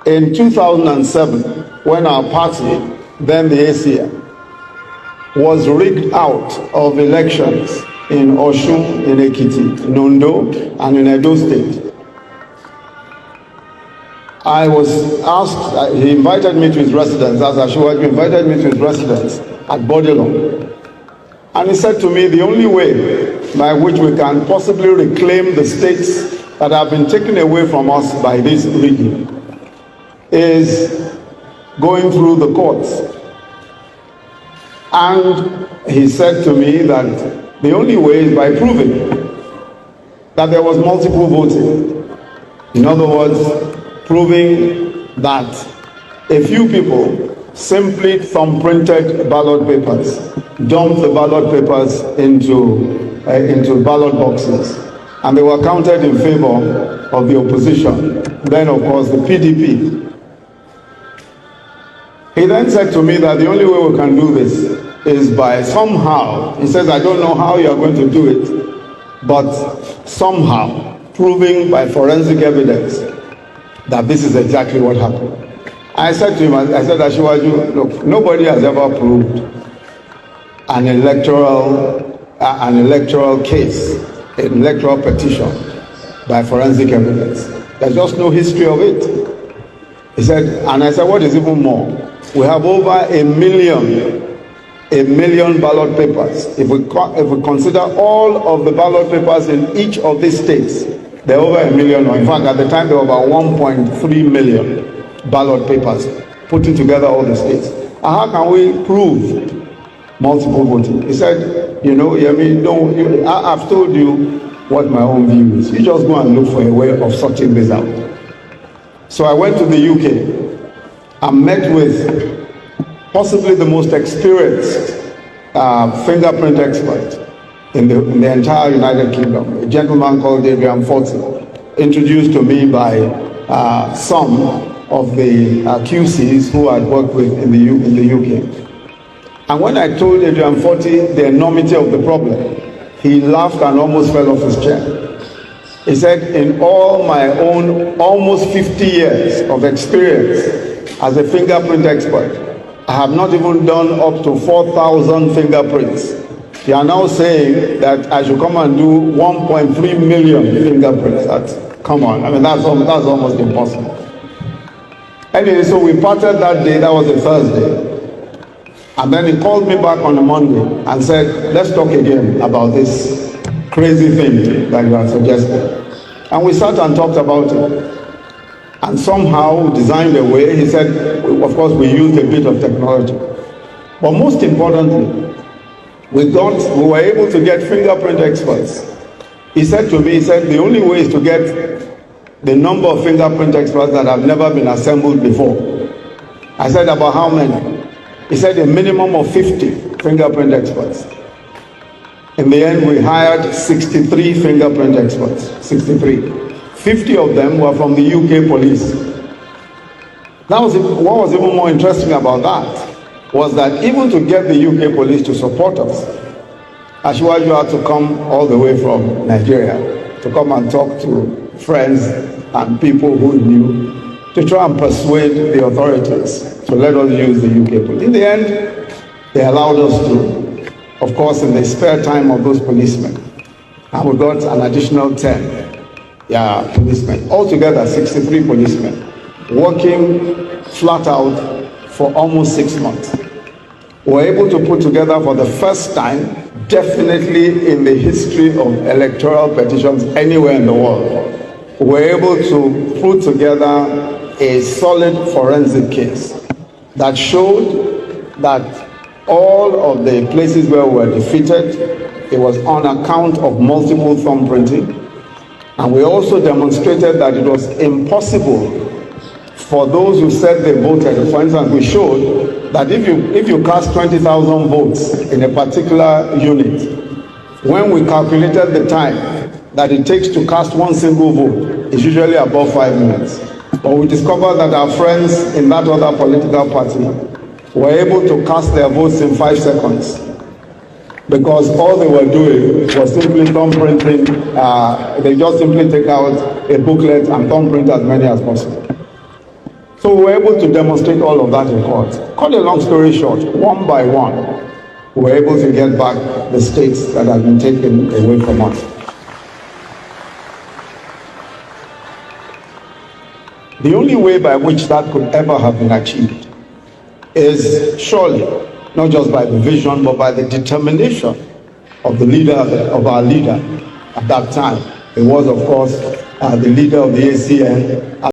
in 2007, when our party, then the ACM, was rigged out of elections in Osun, in Ekiti, in Ondo, and in Edo State, I was asked, he invited me to his residence, as Osibanjo invited me to his residence at Bodilon. And he said to me, the only way by which we can possibly reclaim the states that have been taken away from us by this regime is going through the courts. And he said to me that the only way is by proving that there was multiple voting. In other words, proving that a few people simply thumbprinted ballot papers, dumped the ballot papers into ballot boxes, and they were counted in favor of the opposition, then of course the PDP. He then said to me that the only way we can do this is by somehow, he says, I don't know how you are going to do it, but somehow proving by forensic evidence that this is exactly what happened. I said to him, I said, Osibanjo, look, nobody has ever proved an electoral case, an electoral petition by forensic evidence. There's just no history of it. He said, and I said, what is even more? We have over a million ballot papers. If we consider all of the ballot papers in each of these states, there are over a million, or in fact at the time there were about 1.3 million ballot papers putting together all the states. And how can we prove multiple voting? He said, I've told you what my own view is. You just go and look for a way of sorting this out. So I went to the UK and met with possibly the most experienced fingerprint expert in the entire United Kingdom, a gentleman called Adrian Forty, introduced to me by some of the QCs who I'd worked with in the UK. And when I told Adrian Forty the enormity of the problem, he laughed and almost fell off his chair. He said, in all my own almost 50 years of experience as a fingerprint expert, I have not even done up to 4,000 fingerprints. They are now saying that I should come and do 1.3 million fingerprints. Come on, I mean, that's almost impossible. Anyway, so we parted that day, that was a Thursday. And then he called me back on a Monday and said, let's talk again about this crazy thing that you are suggesting. And we sat and talked about it. And somehow designed a way. He said, of course, we used a bit of technology. But most importantly, we were able to get fingerprint experts. He said to me, the only way is to get the number of fingerprint experts that have never been assembled before. I said, about how many? He said, a minimum of 50 fingerprint experts. In the end, we hired 63 fingerprint experts, 63. 50 of them were from the UK police. What was even more interesting about that was that even to get the UK police to support us, Osibanjo had to come all the way from Nigeria to come and talk to friends and people who knew to try and persuade the authorities to let us use the UK police. In the end, they allowed us to, of course, in the spare time of those policemen. And we got an additional 10 policemen. Altogether, 63 policemen working flat out for almost 6 months. We were able to put together for the first time, definitely in the history of electoral petitions anywhere in the world, we were able to put together a solid forensic case that showed that all of the places where we were defeated, it was on account of multiple thumbprinting. And we also demonstrated that it was impossible for those who said they voted. For instance, we showed that if you cast 20,000 votes in a particular unit, when we calculated the time that it takes to cast one single vote, it's usually above 5 minutes. But we discovered that our friends in that other political party were able to cast their votes in 5 seconds. Because all they were doing was simply thumbprinting. They just simply take out a booklet and thumbprint as many as possible. So we were able to demonstrate all of that in court. Cut a long story short, one by one, we were able to get back the states that had been taken away from us. The only way by which that could ever have been achieved is surely not just by the vision, but by the determination of the leader, of our leader at that time. It was, of course, the leader of the ACN.